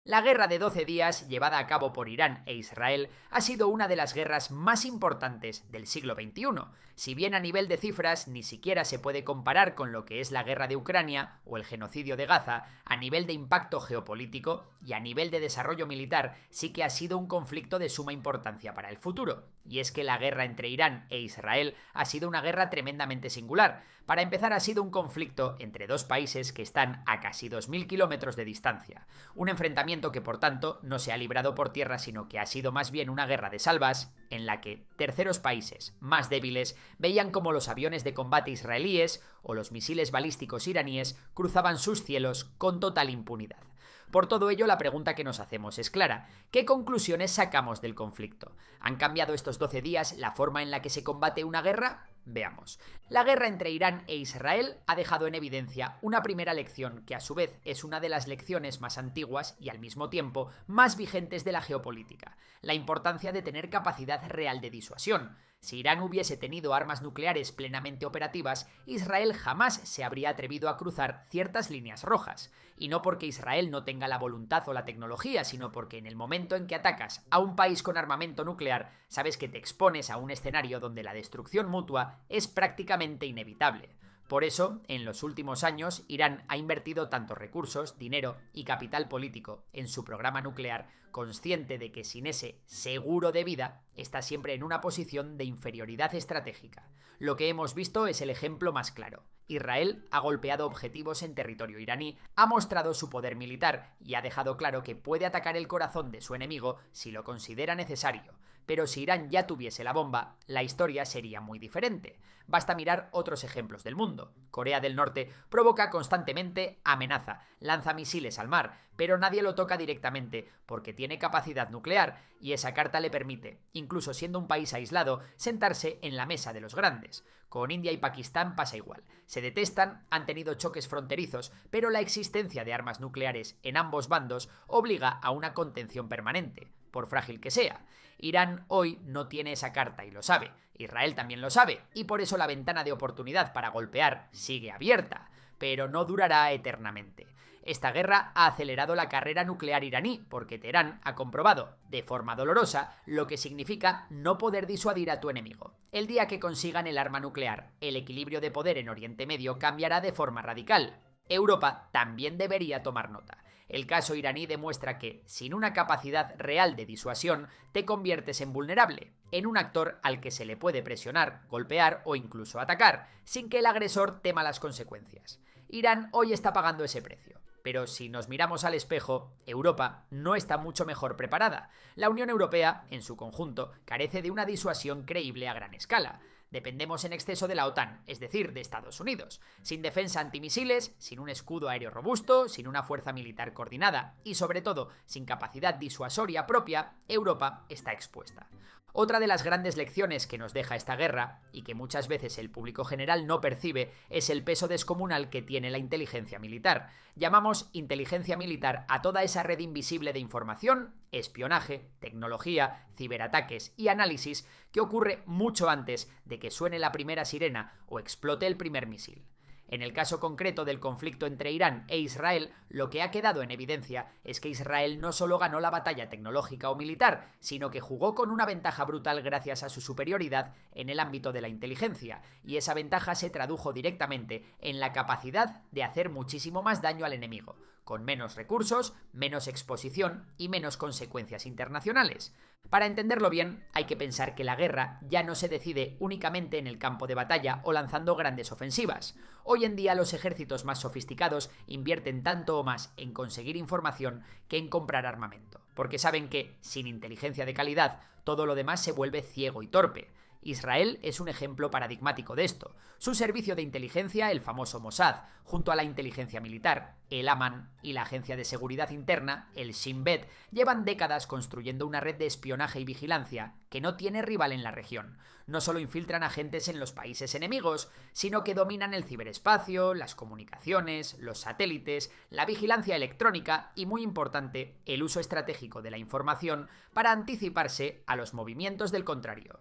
La guerra de 12 días, llevada a cabo por Irán e Israel, ha sido una de las guerras más importantes del siglo XXI. Si bien a nivel de cifras ni siquiera se puede comparar con lo que es la guerra de Ucrania o el genocidio de Gaza, a nivel de impacto geopolítico y a nivel de desarrollo militar sí que ha sido un conflicto de suma importancia para el futuro. Y es que la guerra entre Irán e Israel ha sido una guerra tremendamente singular. Para empezar, ha sido un conflicto entre dos países que están a casi 2000 kilómetros de distancia. Un enfrentamiento que, por tanto, no se ha librado por tierra, sino que ha sido más bien una guerra de salvas, en la que terceros países más débiles veían como los aviones de combate israelíes o los misiles balísticos iraníes cruzaban sus cielos con total impunidad. Por todo ello, la pregunta que nos hacemos es clara: ¿qué conclusiones sacamos del conflicto? ¿Han cambiado estos 12 días la forma en la que se combate una guerra? Veamos. La guerra entre Irán e Israel ha dejado en evidencia una primera lección que a su vez es una de las lecciones más antiguas y al mismo tiempo más vigentes de la geopolítica: la importancia de tener capacidad real de disuasión. Si Irán hubiese tenido armas nucleares plenamente operativas, Israel jamás se habría atrevido a cruzar ciertas líneas rojas. Y no porque Israel no tenga la voluntad o la tecnología, sino porque en el momento en que atacas a un país con armamento nuclear, sabes que te expones a un escenario donde la destrucción mutua es prácticamente inevitable. Por eso, en los últimos años, Irán ha invertido tantos recursos, dinero y capital político en su programa nuclear, consciente de que sin ese seguro de vida está siempre en una posición de inferioridad estratégica. Lo que hemos visto es el ejemplo más claro. Israel ha golpeado objetivos en territorio iraní, ha mostrado su poder militar y ha dejado claro que puede atacar el corazón de su enemigo si lo considera necesario. Pero si Irán ya tuviese la bomba, la historia sería muy diferente. Basta mirar otros ejemplos del mundo. Corea del Norte provoca constantemente amenaza, lanza misiles al mar, pero nadie lo toca directamente porque tiene capacidad nuclear y esa carta le permite, incluso siendo un país aislado, sentarse en la mesa de los grandes. Con India y Pakistán pasa igual. Se detestan, han tenido choques fronterizos, pero la existencia de armas nucleares en ambos bandos obliga a una contención permanente, por frágil que sea. Irán hoy no tiene esa carta y lo sabe. Israel también lo sabe, y por eso la ventana de oportunidad para golpear sigue abierta, pero no durará eternamente. Esta guerra ha acelerado la carrera nuclear iraní, porque Teherán ha comprobado, de forma dolorosa, lo que significa no poder disuadir a tu enemigo. El día que consigan el arma nuclear, el equilibrio de poder en Oriente Medio cambiará de forma radical. Europa también debería tomar nota. El caso iraní demuestra que, sin una capacidad real de disuasión, te conviertes en vulnerable, en un actor al que se le puede presionar, golpear o incluso atacar, sin que el agresor tema las consecuencias. Irán hoy está pagando ese precio. Pero si nos miramos al espejo, Europa no está mucho mejor preparada. La Unión Europea, en su conjunto, carece de una disuasión creíble a gran escala. Dependemos en exceso de la OTAN, es decir, de Estados Unidos. Sin defensa antimisiles, sin un escudo aéreo robusto, sin una fuerza militar coordinada y, sobre todo, sin capacidad disuasoria propia, Europa está expuesta. Otra de las grandes lecciones que nos deja esta guerra, y que muchas veces el público general no percibe, es el peso descomunal que tiene la inteligencia militar. Llamamos inteligencia militar a toda esa red invisible de información, espionaje, tecnología, ciberataques y análisis que ocurre mucho antes de que suene la primera sirena o explote el primer misil. En el caso concreto del conflicto entre Irán e Israel, lo que ha quedado en evidencia es que Israel no solo ganó la batalla tecnológica o militar, sino que jugó con una ventaja brutal gracias a su superioridad en el ámbito de la inteligencia, y esa ventaja se tradujo directamente en la capacidad de hacer muchísimo más daño al enemigo, con menos recursos, menos exposición y menos consecuencias internacionales. Para entenderlo bien, hay que pensar que la guerra ya no se decide únicamente en el campo de batalla o lanzando grandes ofensivas. Hoy en día los ejércitos más sofisticados invierten tanto o más en conseguir información que en comprar armamento, porque saben que, sin inteligencia de calidad, todo lo demás se vuelve ciego y torpe. Israel es un ejemplo paradigmático de esto. Su servicio de inteligencia, el famoso Mossad, junto a la inteligencia militar, el Aman y la agencia de seguridad interna, el Shin Bet, llevan décadas construyendo una red de espionaje y vigilancia que no tiene rival en la región. No solo infiltran agentes en los países enemigos, sino que dominan el ciberespacio, las comunicaciones, los satélites, la vigilancia electrónica y, muy importante, el uso estratégico de la información para anticiparse a los movimientos del contrario.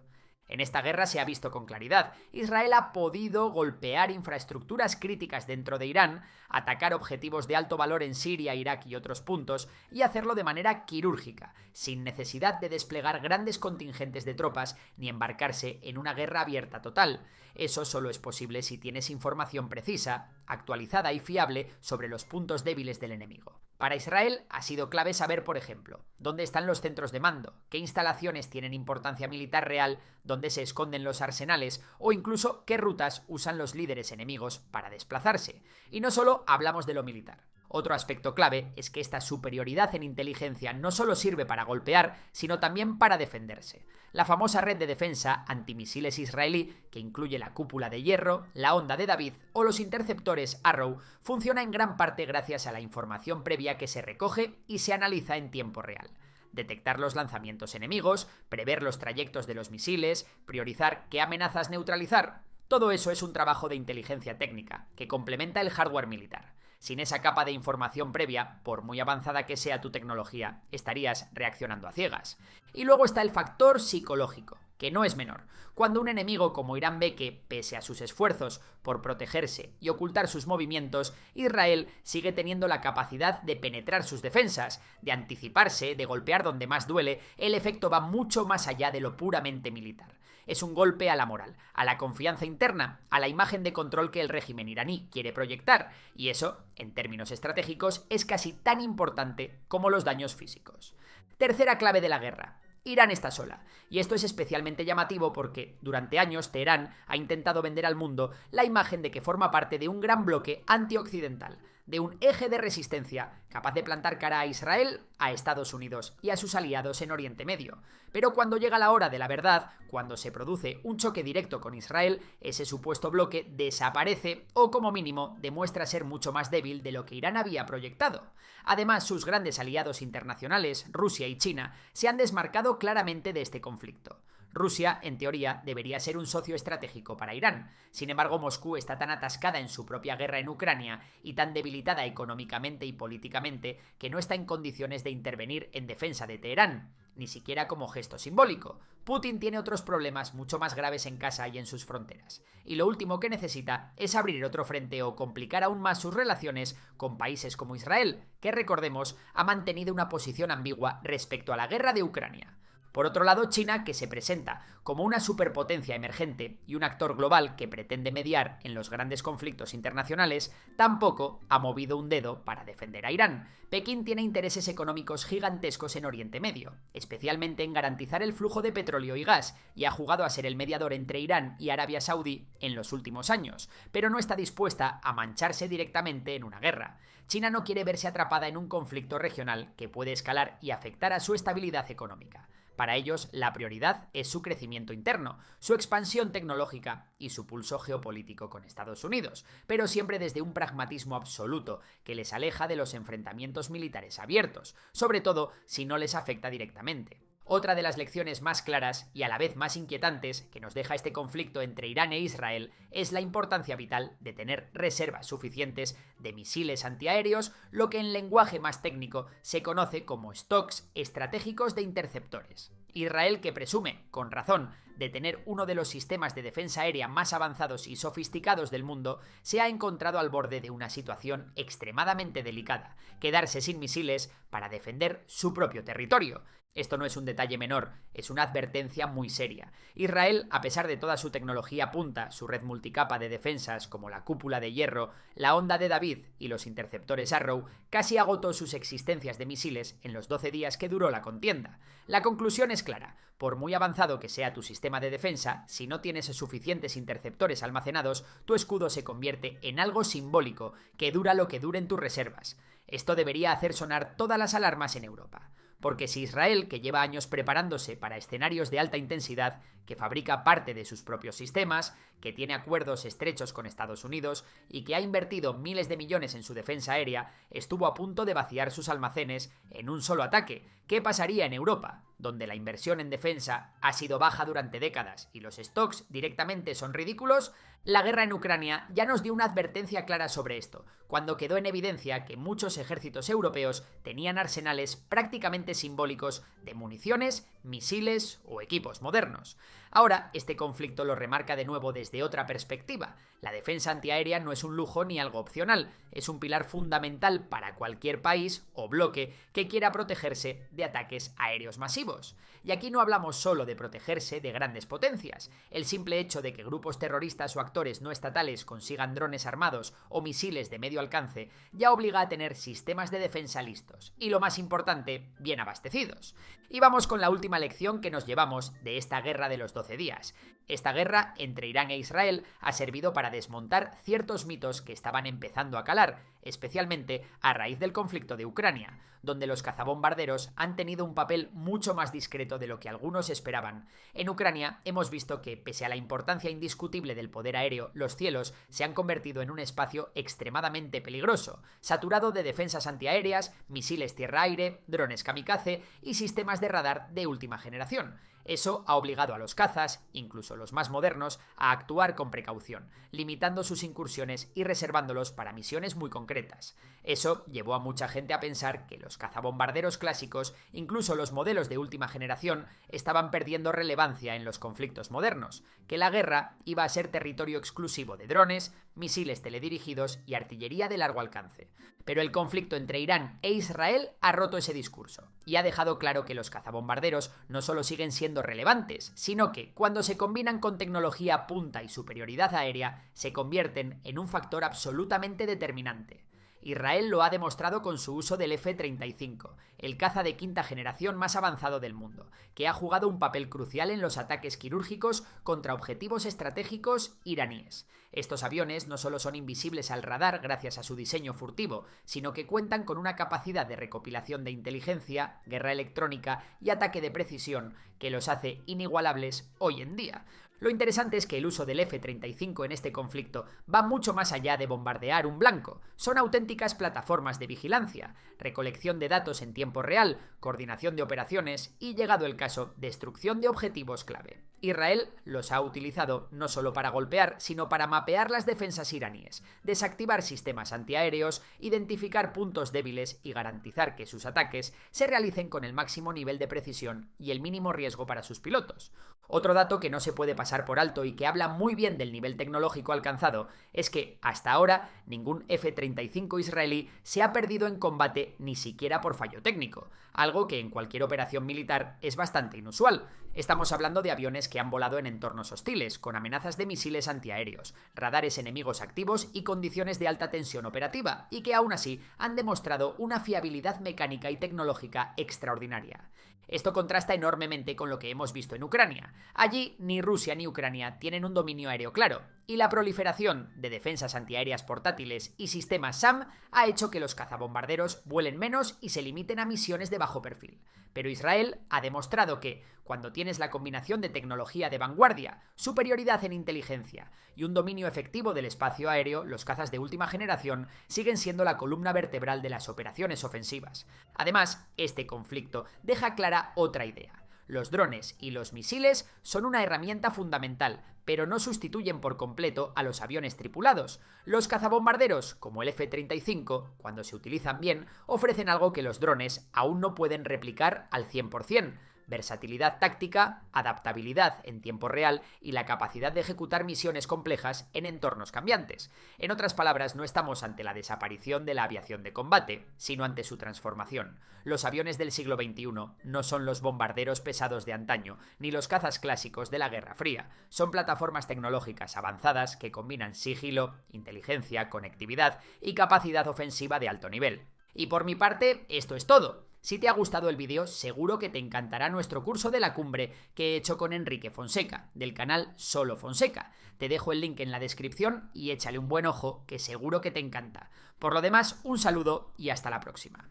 En esta guerra se ha visto con claridad. Israel ha podido golpear infraestructuras críticas dentro de Irán, atacar objetivos de alto valor en Siria, Irak y otros puntos, y hacerlo de manera quirúrgica, sin necesidad de desplegar grandes contingentes de tropas ni embarcarse en una guerra abierta total. Eso solo es posible si tienes información precisa, actualizada y fiable sobre los puntos débiles del enemigo. Para Israel ha sido clave saber, por ejemplo, dónde están los centros de mando, qué instalaciones tienen importancia militar real, dónde se esconden los arsenales o incluso qué rutas usan los líderes enemigos para desplazarse. Y no solo hablamos de lo militar. Otro aspecto clave es que esta superioridad en inteligencia no solo sirve para golpear, sino también para defenderse. La famosa red de defensa antimisiles israelí, que incluye la cúpula de hierro, la onda de David o los interceptores Arrow, funciona en gran parte gracias a la información previa que se recoge y se analiza en tiempo real. Detectar los lanzamientos enemigos, prever los trayectos de los misiles, priorizar qué amenazas neutralizar. Todo eso es un trabajo de inteligencia técnica, que complementa el hardware militar. Sin esa capa de información previa, por muy avanzada que sea tu tecnología, estarías reaccionando a ciegas. Y luego está el factor psicológico, que no es menor. Cuando un enemigo como Irán ve que, pese a sus esfuerzos por protegerse y ocultar sus movimientos, Israel sigue teniendo la capacidad de penetrar sus defensas, de anticiparse, de golpear donde más duele, el efecto va mucho más allá de lo puramente militar. Es un golpe a la moral, a la confianza interna, a la imagen de control que el régimen iraní quiere proyectar, y eso, en términos estratégicos, es casi tan importante como los daños físicos. Tercera clave de la guerra. Irán está sola, y esto es especialmente llamativo porque durante años Teherán ha intentado vender al mundo la imagen de que forma parte de un gran bloque antioccidental, de un eje de resistencia capaz de plantar cara a Israel, a Estados Unidos y a sus aliados en Oriente Medio. Pero cuando llega la hora de la verdad, cuando se produce un choque directo con Israel, ese supuesto bloque desaparece o como mínimo demuestra ser mucho más débil de lo que Irán había proyectado. Además, sus grandes aliados internacionales, Rusia y China, se han desmarcado claramente de este conflicto. Rusia, en teoría, debería ser un socio estratégico para Irán. Sin embargo, Moscú está tan atascada en su propia guerra en Ucrania y tan debilitada económicamente y políticamente que no está en condiciones de intervenir en defensa de Teherán, ni siquiera como gesto simbólico. Putin tiene otros problemas mucho más graves en casa y en sus fronteras. Y lo último que necesita es abrir otro frente o complicar aún más sus relaciones con países como Israel, que recordemos ha mantenido una posición ambigua respecto a la guerra de Ucrania. Por otro lado, China, que se presenta como una superpotencia emergente y un actor global que pretende mediar en los grandes conflictos internacionales, tampoco ha movido un dedo para defender a Irán. Pekín tiene intereses económicos gigantescos en Oriente Medio, especialmente en garantizar el flujo de petróleo y gas, y ha jugado a ser el mediador entre Irán y Arabia Saudí en los últimos años, pero no está dispuesta a mancharse directamente en una guerra. China no quiere verse atrapada en un conflicto regional que puede escalar y afectar a su estabilidad económica. Para ellos, la prioridad es su crecimiento interno, su expansión tecnológica y su pulso geopolítico con Estados Unidos, pero siempre desde un pragmatismo absoluto que les aleja de los enfrentamientos militares abiertos, sobre todo si no les afecta directamente. Otra de las lecciones más claras y a la vez más inquietantes que nos deja este conflicto entre Irán e Israel es la importancia vital de tener reservas suficientes de misiles antiaéreos, lo que en lenguaje más técnico se conoce como stocks estratégicos de interceptores. Israel, que presume, con razón, de tener uno de los sistemas de defensa aérea más avanzados y sofisticados del mundo, se ha encontrado al borde de una situación extremadamente delicada: quedarse sin misiles para defender su propio territorio. Esto no es un detalle menor, es una advertencia muy seria. Israel, a pesar de toda su tecnología punta, su red multicapa de defensas como la cúpula de hierro, la onda de David y los interceptores Arrow, casi agotó sus existencias de misiles en los 12 días que duró la contienda. La conclusión es clara: por muy avanzado que sea tu sistema de defensa, si no tienes suficientes interceptores almacenados, tu escudo se convierte en algo simbólico, que dura lo que duren tus reservas. Esto debería hacer sonar todas las alarmas en Europa. Porque si Israel, que lleva años preparándose para escenarios de alta intensidad, que fabrica parte de sus propios sistemas, que tiene acuerdos estrechos con Estados Unidos y que ha invertido miles de millones en su defensa aérea, estuvo a punto de vaciar sus almacenes en un solo ataque, ¿qué pasaría en Europa? donde la inversión en defensa ha sido baja durante décadas y los stocks directamente son ridículos, la guerra en Ucrania ya nos dio una advertencia clara sobre esto, cuando quedó en evidencia que muchos ejércitos europeos tenían arsenales prácticamente simbólicos de municiones, misiles o equipos modernos. Ahora, este conflicto lo remarca de nuevo desde otra perspectiva. La defensa antiaérea no es un lujo ni algo opcional, es un pilar fundamental para cualquier país o bloque que quiera protegerse de ataques aéreos masivos. Y aquí no hablamos solo de protegerse de grandes potencias. El simple hecho de que grupos terroristas o actores no estatales consigan drones armados o misiles de medio alcance ya obliga a tener sistemas de defensa listos y, lo más importante, bien abastecidos. Y vamos con la última lección que nos llevamos de esta guerra de los 12 días. Esta guerra entre Irán e Israel ha servido para desmontar ciertos mitos que estaban empezando a calar, especialmente a raíz del conflicto de Ucrania, donde los cazabombarderos han tenido un papel mucho más discreto de lo que algunos esperaban. En Ucrania hemos visto que, pese a la importancia indiscutible del poder aéreo, los cielos se han convertido en un espacio extremadamente peligroso, saturado de defensas antiaéreas, misiles tierra-aire, drones kamikaze y sistemas de radar de última generación. Eso ha obligado a los cazas, incluso los más modernos, a actuar con precaución, limitando sus incursiones y reservándolos para misiones muy concretas. Eso llevó a mucha gente a pensar que los cazabombarderos clásicos, incluso los modelos de última generación, estaban perdiendo relevancia en los conflictos modernos, que la guerra iba a ser territorio exclusivo de drones, misiles teledirigidos y artillería de largo alcance. Pero el conflicto entre Irán e Israel ha roto ese discurso y ha dejado claro que los cazabombarderos no solo siguen siendo relevantes, sino que, cuando se combinan con tecnología punta y superioridad aérea, se convierten en un factor absolutamente determinante. Israel lo ha demostrado con su uso del F-35, el caza de quinta generación más avanzado del mundo, que ha jugado un papel crucial en los ataques quirúrgicos contra objetivos estratégicos iraníes. Estos aviones no solo son invisibles al radar gracias a su diseño furtivo, sino que cuentan con una capacidad de recopilación de inteligencia, guerra electrónica y ataque de precisión que los hace inigualables hoy en día. Lo interesante es que el uso del F-35 en este conflicto va mucho más allá de bombardear un blanco. Son auténticas plataformas de vigilancia, recolección de datos en tiempo real, coordinación de operaciones y, llegado el caso, destrucción de objetivos clave. Israel los ha utilizado no solo para golpear, sino para mapear las defensas iraníes, desactivar sistemas antiaéreos, identificar puntos débiles y garantizar que sus ataques se realicen con el máximo nivel de precisión y el mínimo riesgo para sus pilotos. Otro dato que no se puede pasar por alto y que habla muy bien del nivel tecnológico alcanzado es que, hasta ahora, ningún F-35 israelí se ha perdido en combate ni siquiera por fallo técnico, algo que en cualquier operación militar es bastante inusual. Estamos hablando de aviones que han volado en entornos hostiles, con amenazas de misiles antiaéreos, radares enemigos activos y condiciones de alta tensión operativa, y que aún así han demostrado una fiabilidad mecánica y tecnológica extraordinaria. Esto contrasta enormemente con lo que hemos visto en Ucrania. Allí ni Rusia ni Ucrania tienen un dominio aéreo claro, y la proliferación de defensas antiaéreas portátiles y sistemas SAM ha hecho que los cazabombarderos vuelen menos y se limiten a misiones de bajo perfil. Pero Israel ha demostrado que, cuando tienes la combinación de tecnología de vanguardia, superioridad en inteligencia y un dominio efectivo del espacio aéreo, los cazas de última generación siguen siendo la columna vertebral de las operaciones ofensivas. Además, este conflicto deja clara otra idea. Los drones y los misiles son una herramienta fundamental, pero no sustituyen por completo a los aviones tripulados. Los cazabombarderos, como el F-35, cuando se utilizan bien, ofrecen algo que los drones aún no pueden replicar al 100%. Versatilidad táctica, adaptabilidad en tiempo real y la capacidad de ejecutar misiones complejas en entornos cambiantes. En otras palabras, no estamos ante la desaparición de la aviación de combate, sino ante su transformación. Los aviones del siglo XXI no son los bombarderos pesados de antaño, ni los cazas clásicos de la Guerra Fría. Son plataformas tecnológicas avanzadas que combinan sigilo, inteligencia, conectividad y capacidad ofensiva de alto nivel. Y por mi parte, esto es todo. Si te ha gustado el vídeo, seguro que te encantará nuestro curso de la cumbre que he hecho con Enrique Fonseca, del canal Solo Fonseca. Te dejo el link en la descripción y échale un buen ojo, que seguro que te encanta. Por lo demás, un saludo y hasta la próxima.